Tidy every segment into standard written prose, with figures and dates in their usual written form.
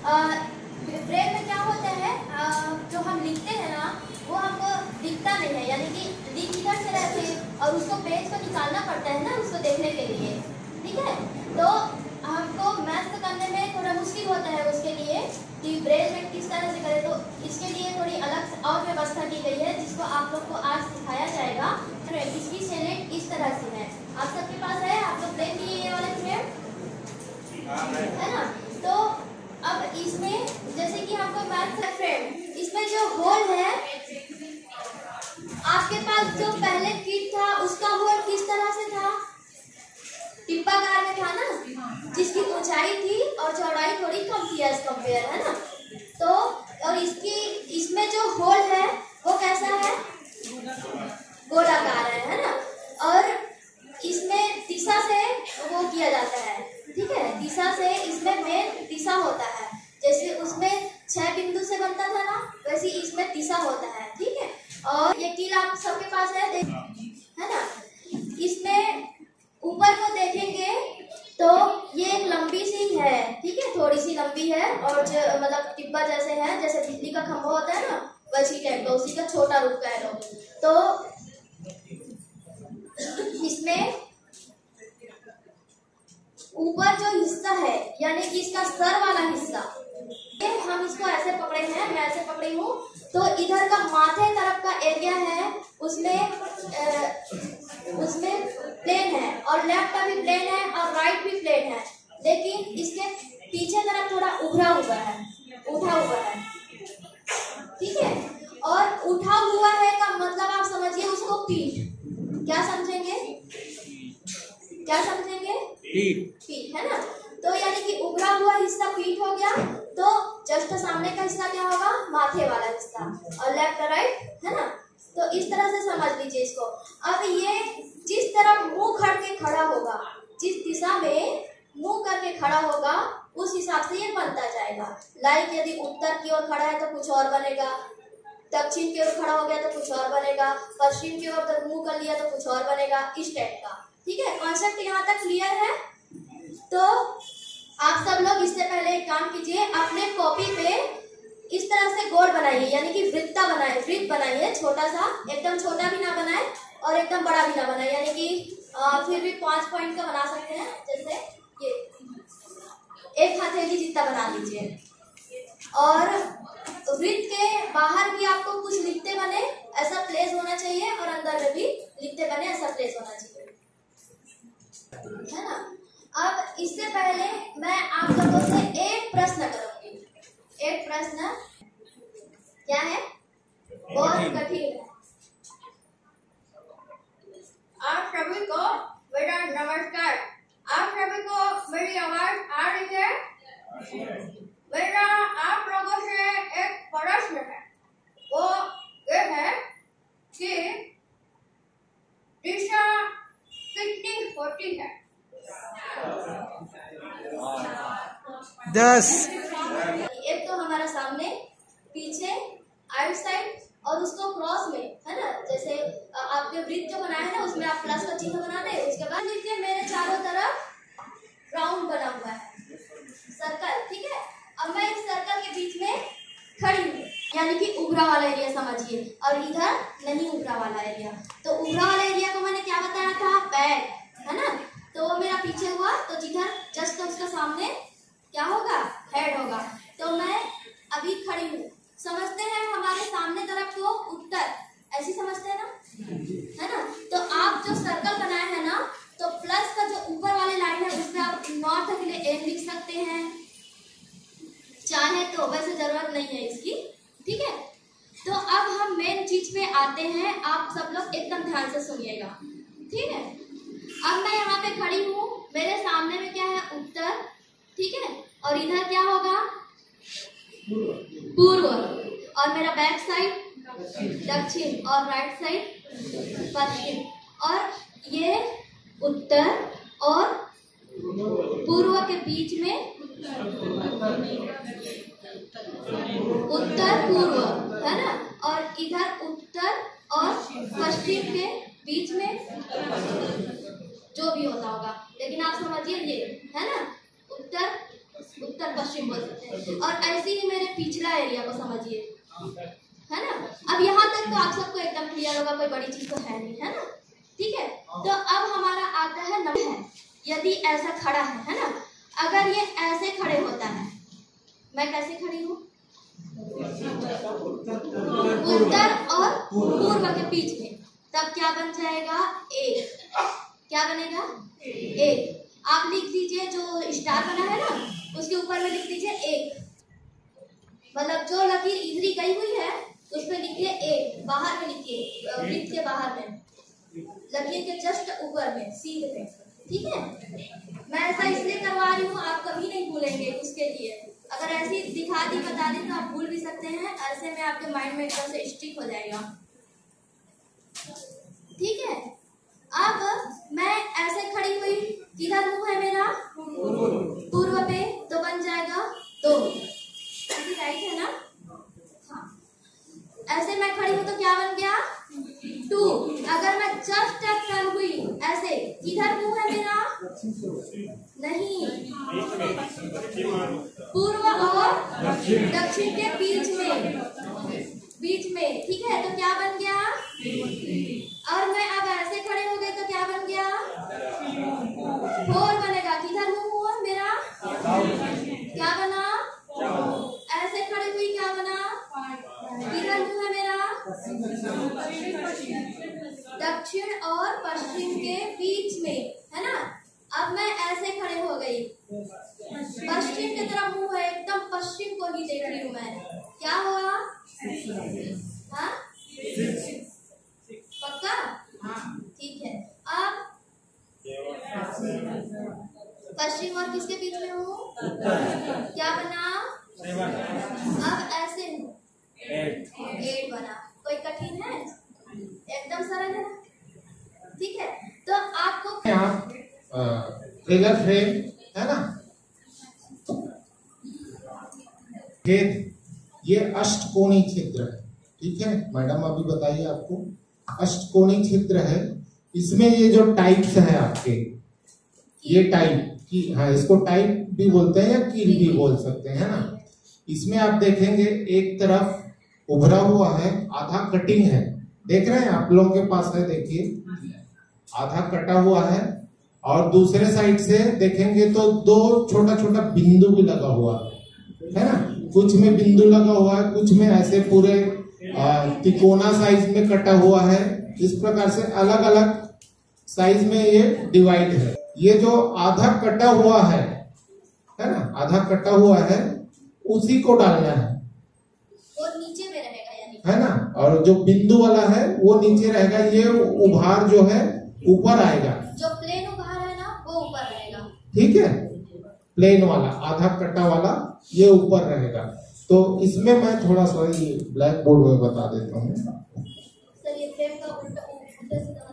Braille में क्या होता है, जो हम लिखते हैं ना वो हमको दिखता नहीं है, यानी कि लिख इधर से रहते हैं और उसको पेज को निकालना पड़ता है ना उसको देखने के लिए, ठीक है। तो हमको मैथ करने में थोड़ा मुश्किल होता है उसके लिए कि ब्रेल में किस तरह से करें, तो इसके लिए थोड़ी अलग और व्यवस्था की गई है जिसको आप लोग को आज सिखाया जाएगा। इसकी स्लेट इस तरह से है, आप सबके पास है, आप लोग देख लिए ये वाला फ्रेम है ना। तो अब इसमें जैसे कि हमको मैथ का फ्रेम, इसमें जो होल है आपके पास जो पहले किट था उसका होल किस तरह से था, टिप्पाकार में था ना, जिसकी ऊंचाई थी और चौड़ाई थोड़ी कम थी एज कंपेयर, है ना। तो और इसमें जो होल है वो कैसा है, गोलाकार है ना। और इसमें दिशा से वो किया जाता है, ठीक है, दिशा से इसमें मेन दिशा होता है, जैसे उसमें 6 बिंदु से बनता था ना वैसे इसमें दिशा होता है, ठीक है। और ये कील आप सबके पास है ना। इसमें ऊपर को देखेंगे तो ये एक लंबी सी है, ठीक है, थोड़ी सी लंबी है और जो मतलब टिब्बा जैसे है, जैसे बिजली का खंभा होता है ना वैसी टाइप का, उसी का छोटा रूप का है। तो इसमें ऊपर जो हिस्सा है यानी कि इसका सर वाला हिस्सा, हम इसको ऐसे पकड़े हैं, मैं ऐसे पकड़ी हूँ, तो इधर का माथे तरफ का एरिया है उसमें प्लेन है और लेफ्ट का भी प्लेन है और राइट भी प्लेन है, लेकिन इसके पीछे तरफ थोड़ा उभरा हुआ है, उठा हुआ है, ठीक है। और उठा हुआ है का मतलब आप समझिए उसको पीठ, क्या समझेंगे, क्या समझेंगे, पीठ है ना। तो यानी कि उभरा हुआ हिस्सा पीठ हो गया, तो जस्ट सामने का हिस्सा क्या होगा, माथे वाला हिस्सा, और लेफ्ट राइट, है ना। तो इस तरह से समझ लीजिए इसको। अब ये जिस तरह मुंह करके खड़ा होगा, जिस दिशा में मुंह करके खड़ा होगा उस हिसाब से ये बनता जाएगा। लाइक यदि उत्तर की ओर खड़ा है तो कुछ और बनेगा, दक्षिण की ओर खड़ा हो गया तो कुछ और बनेगा, पश्चिम की ओर तक मुंह कर लिया तो कुछ और बनेगा, इस टाइप का, ठीक है। कॉन्सेप्ट यहाँ तक क्लियर है। तो आप सब लोग इससे पहले एक काम कीजिए, अपने कॉपी पे इस तरह से गोल बनाइए, यानी कि वृत्ता बनाइए, वृत्त बनाइए, छोटा सा, एकदम छोटा भी ना बनाए और एकदम बड़ा भी ना बनाए, यानी कि फिर भी 5 पॉइंट का बना सकते हैं, जैसे ये एक हथेली जितना बना लीजिए। और वृत्त के बाहर भी आपको कुछ लिखते बने ऐसा प्लेस होना चाहिए और अंदर में भी लिखते बने ऐसा प्लेस होना चाहिए, है ना। अब इससे पहले मैं आप लोगों से एक प्रश्न करूंगी। एक प्रश्न क्या है, बहुत कठिन है। आप सभी को मेरा नमस्कार। आप सभी को मेरी आवाज आ रही है? मेरा आप लोगों से एक प्रश्न है, वो ये है कि दिशा कितनी होती है? 10। एक तो हमारा सामने, पीछे, आउट साइड और उसको क्रॉस में, है ना, जैसे आपके वृत्त जो बनाया है ना उसमें आप प्लस का चिन्ह बना दे। उसके बाद नीचे मेरे चारों तरफ राउंड बना हुआ है, सर्कल, ठीक है। अब मैं इस सर्कल के बीच में खड़ी हूँ, यानी कि उभरा वाला एरिया समझिए, और इधर नहीं उभरा वाला एरिया। तो उभरा वाला एरिया को मैंने क्या बताया था, पैर, है ना। तो वो मेरा पीछे हुआ, तो जिधर जस्ट उसका सामने क्या होगा, हेड होगा। तो मैं अभी खड़ी हूँ, समझते हैं हमारे सामने तरफ को उत्तर, ऐसी समझते हैं ना, है ना। तो आप जो सर्कल बनाए हैं ना, तो प्लस का जो ऊपर वाले लाइन है उसमें आप नॉर्थ के लिए एन लिख सकते हैं, चाहे तो, वैसे जरूरत नहीं है इसकी, ठीक है। तो अब हम मेन चीज पे आते हैं, आप सब लोग एकदम ध्यान से सुनिएगा, ठीक है। अब मैं यहाँ पे खड़ी हूँ, मेरे सामने में क्या है, उत्तर, ठीक है, और इधर क्या होगा, पूर्व, और मेरा बैक साइड दक्षिण और राइट साइड पश्चिम, और ये उत्तर और पूर्व के बीच में उत्तर पूर्व, है ना, और इधर उत्तर और पश्चिम के बीच में जो भी होता होगा, लेकिन आप समझिए ये, है ना, उत्तर उत्तर पश्चिम पश्चिम बोल सकते हैं। और ऐसे ही मेरे पिछला एरिया को समझिए, है ना। अब यहाँ तक तो आप सबको एकदम क्लियर होगा, कोई बड़ी चीज तो है नहीं, है ना। ठीक है, तो अब हमारा आता है नंबर है, यदि ऐसा खड़ा है ना। अगर ये ऐसे खड़े होता है, मैं कैसे खड़ी हूँ, उत्तर और पूर्व के बीच में, तब क्या बन जाएगा, एक। क्या बनेगा, एक। आप लिख दीजिए, जो स्टार बना है ना उसके ऊपर में लिख दीजिए एक, मतलब जो लकीर इधरी गई हुई है उस पर लिखिए एक, बाहर में लिखिए, वृत्त के बाहर में, लकीर के जस्ट ऊपर में, सीध में। ठीक है, मैं ऐसा इसलिए करवा रही हूँ, आप कभी नहीं भूलेंगे उसके लिए। अगर ऐसी दिखा दी बता दी तो आप भूल भी सकते हैं, ऐसे में आपके माइंड में एकदम से स्टिक हो जाएगा। ठीक है, अब मैं ऐसे खड़ी हुई, किधर मुंह है मेरा, पूर्व पे, तो बन जाएगा दो, राइट है ना। हाँ, ऐसे मैं खड़ी हूँ तो क्या बन गया, टू। अगर मैं जस्ट टर्न हुई ऐसे, किधर मुंह है मेरा, नहीं, पूर्व और दक्षिण के बीच में, ठीक है, तो क्या बन गया, और मैं अब ऐसे खड़े हो गए तो क्या बन गया, फोर बनेगा। किधर मुंह हुआ मेरा, क्या बना, ऐसे खड़े हुई क्या बना, किधर मुंह है मेरा, दक्षिण और पश्चिम के बीच में, है ना। अब मैं ऐसे खड़े हो गई, पश्चिम की तरफ मुंह है, एकदम पश्चिम को ही देख रही हूँ मैं, क्या हुआ, हाँ पक्का, ठीक है। अब पश्चिम और किसके बीच में हूँ, क्या बना, अब ऐसे हूँ, 8 बना। कोई कठिन है, एकदम सरल है। ठीक है, तो आपको यहाँ फिगर फ्रेम है ना, छेद, ये अष्टकोणीय छिद्र है। ठीक है, मैडम अभी बताइए आपको, अष्टकोणीय छिद्र है। इसमें ये जो टाइप्स है आपके, ये टाइप की, हाँ इसको टाइप भी बोलते हैं या कील भी बोल सकते हैं ना। इसमें आप देखेंगे एक तरफ उभरा हुआ है, आधा कटिंग है, देख रहे हैं आप लोगों के पास है, देखिए आधा कटा हुआ है, और दूसरे साइड से देखेंगे तो दो छोटा छोटा बिंदु भी लगा हुआ है ना। कुछ में बिंदु लगा हुआ है, कुछ में ऐसे पूरे तिकोना साइज में कटा हुआ है। इस प्रकार से अलग अलग साइज में ये डिवाइड है। ये जो आधा कटा हुआ है ना, आधा कटा हुआ है, उसी को डालना है, वो नीचे में रहेगा यानी, है ना। और जो बिंदु वाला है वो नीचे रहेगा, ये उभार जो है ऊपर आएगा, जो प्लेन उभार है ना वो ऊपर रहेगा। ठीक है, प्लेन वाला आधा कटा वाला ये ऊपर रहेगा। तो इसमें मैं थोड़ा सा ये ब्लैक बोर्ड में बता देता हूँ। सर ये फ्रेम का उल्टा सीधा,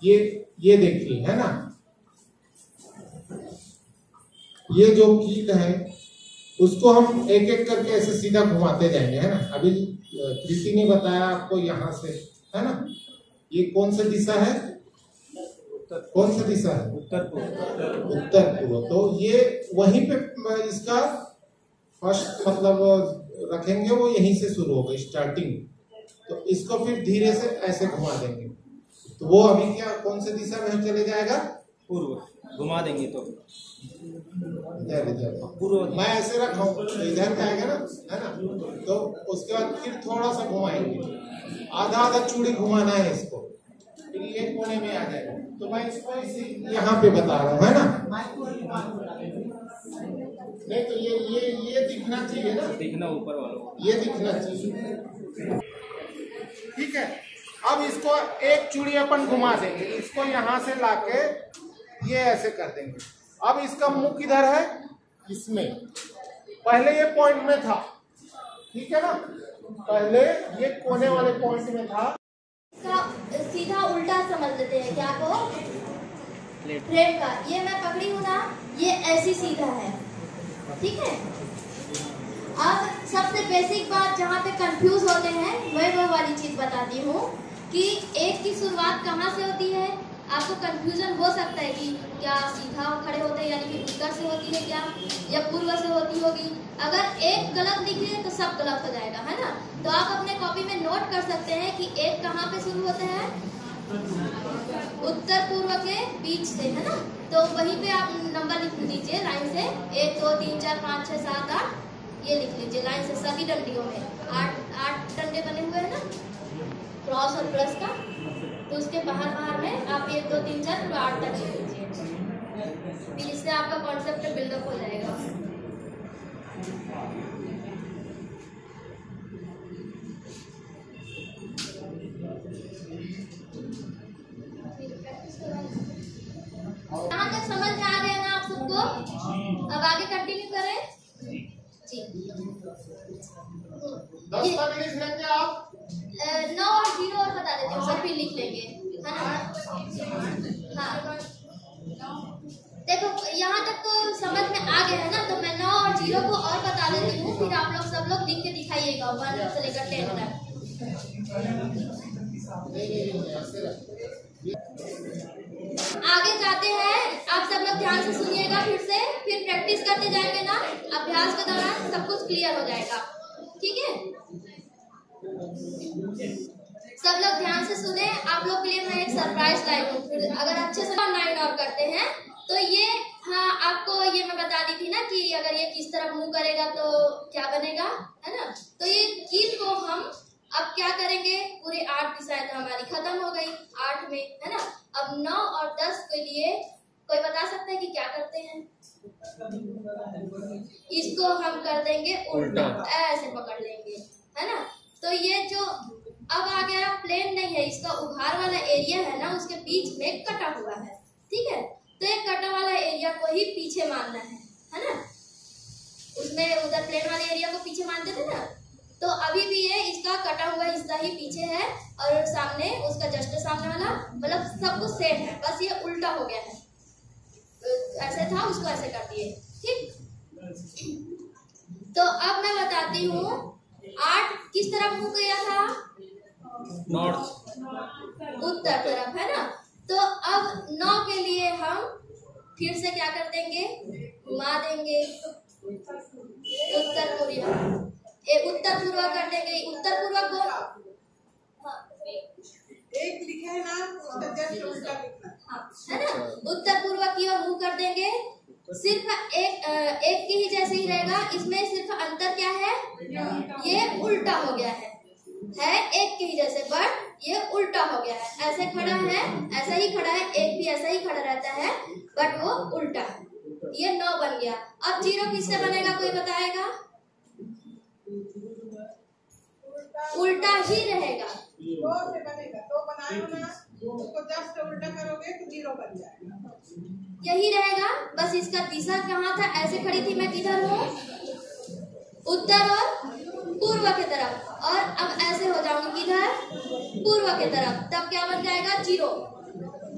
ये देखिए, है ना, ये जो कील है उसको हम एक एक करके ऐसे सीधा घुमाते जाएंगे, है ना। अभी कृति ने बताया आपको यहाँ से, है ना। ये कौन सा दिशा है, कौन सा दिशा है, उत्तर पूर्व। तो ये वहीं पे इसका फर्स्ट मतलब रखेंगे, वो यहीं से शुरू होगा स्टार्टिंग। तो इसको फिर धीरे से ऐसे घुमा देंगे, तो वो अभी क्या कौन से दिशा में चले जाएगा, पूर्व। घुमा देंगे तो इधर पूर्व। मैं ऐसे रखा हूँ तो इधर जाएगा ना, है ना। तो उसके बाद फिर थोड़ा सा घुमाएंगे, आधा आधा चूड़ी घुमाना है इसको, फिर ये कोने में आ जाएगा। तो मैं इसको यहाँ पे बता रहा हूँ, है ना। नहीं तो ये दिखना चाहिए ना, दिखना ऊपर वालों, ये दिखना चाहिए। ठीक है, अब इसको एक चूड़ी अपन घुमा देंगे, इसको यहाँ से लाके ये ऐसे कर देंगे। अब इसका मुंह किधर है, इसमें, पहले ये पॉइंट में था, ठीक है ना, पहले ये कोने वाले पॉइंट में था। सीधा उल्टा समझ लेते हैं क्या को, फ्रेम का। ये मैं पकड़ी हूँ ना, ये ऐसी सीधा है, ठीक है। अब सबसे बेसिक बात जहाँ पे कंफ्यूज होते हैं मैं वो वाली चीज बताती हूँ कि एक की शुरुआत कहाँ से होती है, आपको कंफ्यूजन हो सकता है कि क्या सीधा खड़े होते हैं यानी कि उत्तर से होती है क्या या पूर्व से होती होगी। अगर एक गलत लिखे तो सब गलत हो जाएगा, है ना। तो आप अपने कॉपी में नोट कर सकते हैं कि एक कहाँ पे शुरू होते हैं, उत्तर पूर्व के बीच से, है ना। तो वहीं पे आप नंबर लिख दीजिए लाइन से, 1 2 3 4 5 6 7 8 ये लिख लीजिए लाइन से सभी डंडियों में। 8 डंडे बने हुए हैं ना क्रॉस और प्लस का, तो उसके बाहर में आप 1 2 3 4 8 तक लिख लीजिए। फिर इससे आपका कॉन्सेप्ट बिल्डअप हो जाएगा। यहाँ तक समझ में आ गया ना आप सबको? अब आगे कंटिन्यू करें जी। 10 तक लिख लेंगे आप? 9 और 0 और बता देती हूँ, सब फिर लिख लेंगे, है ना। हाँ देखो यहाँ तक तो समझ में आ गया है ना, तो मैं 9 और 0 को और बता देती हूँ, फिर आप लोग सब लोग लिख के दिखाइएगा 1 से लेकर 10 तक। आगे जाते हैं, आप सब लोग ध्यान से सुनिएगा फिर प्रैक्टिस करते जाएंगे ना, अभ्यास के दौरान सब कुछ क्लियर हो जाएगा, ठीक है। सब लोग ध्यान से सुने, आप लोग के लिए मैं एक सरप्राइज लाई हूँ। फिर अगर अच्छे से 9 और करते हैं तो ये, हाँ आपको ये मैं बता दी थी ना कि अगर ये किस तरफ मुंह करेगा तो क्या बनेगा, है ना। तो ये गीत को हम अब क्या करेंगे, पूरे 8 दिशाएं तो हमारी खत्म हो गई 8 में, है ना। अब 9 और 10 के लिए कोई बता सकता है कि क्या करते हैं? इसको हम कर देंगे उल्टा, ऐसे पकड़ लेंगे, है ना। तो ये जो अब आ गया प्लेन नहीं है, इसका उभार वाला एरिया है ना, उसके बीच में कटा हुआ है, ठीक है। तो एक कटा वाला एरिया को ही पीछे मानना है ना। उसमें उधर प्लेन वाले एरिया को पीछे मानते थे ना, तो अभी भी ये इसका कटा हुआ हिस्सा ही पीछे है और सामने उसका जस्ट सामने वाला, मतलब सब कुछ सेम है, बस ये उल्टा हो गया है। ऐसे था उसको ऐसे कर दिए, ठीक। तो अब मैं बताती हूँ 8 किस तरफ मुंह किया था, नॉर्थ, उत्तर तरफ, है ना। तो अब 9 के लिए हम फिर से क्या कर देंगे, घुमा देंगे उत्तर पूर्व कर देंगे। उत्तर पूर्व को एक लिखे है ना, उसका जस्ट उल्टा लिखना, है ना। उत्तर पूर्व की ओर मुंह कर देंगे, सिर्फ एक की ही जैसे ही रहेगा, इसमें सिर्फ अंतर क्या है, ये उल्टा हो गया है एक के ही जैसे, बट ये उल्टा हो गया है। ऐसे खड़ा है, ऐसा ही खड़ा है, एक भी ऐसा ही खड़ा रहता है, बट वो उल्टा है। ये 9 बन गया। अब 0 किससे बनेगा, कोई बताएगा? उल्टा ही रहेगा, 2 से बनेगा। 2 बनाए हो ना, उसको जस्ट उल्टा करोगे तो 0 बन जाएगा, यही रहेगा। बस इसका दिशा कहाँ था, ऐसे खड़ी थी मैं, किधर हूँ, उत्तर और पूर्व की तरफ, और अब ऐसे हो जाऊंगी किधर, पूर्व की तरफ। तब क्या बन जाएगा, 0।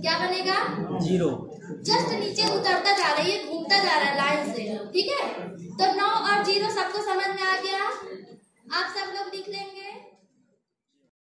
क्या बनेगा, 0। जस्ट नीचे उतरता जा रहा है, ये घूमता जा रहा है लाइन से, ठीक है। तो 9 और 0 सबको समझ में आ गया, आप सब लोग लिख लेंगे।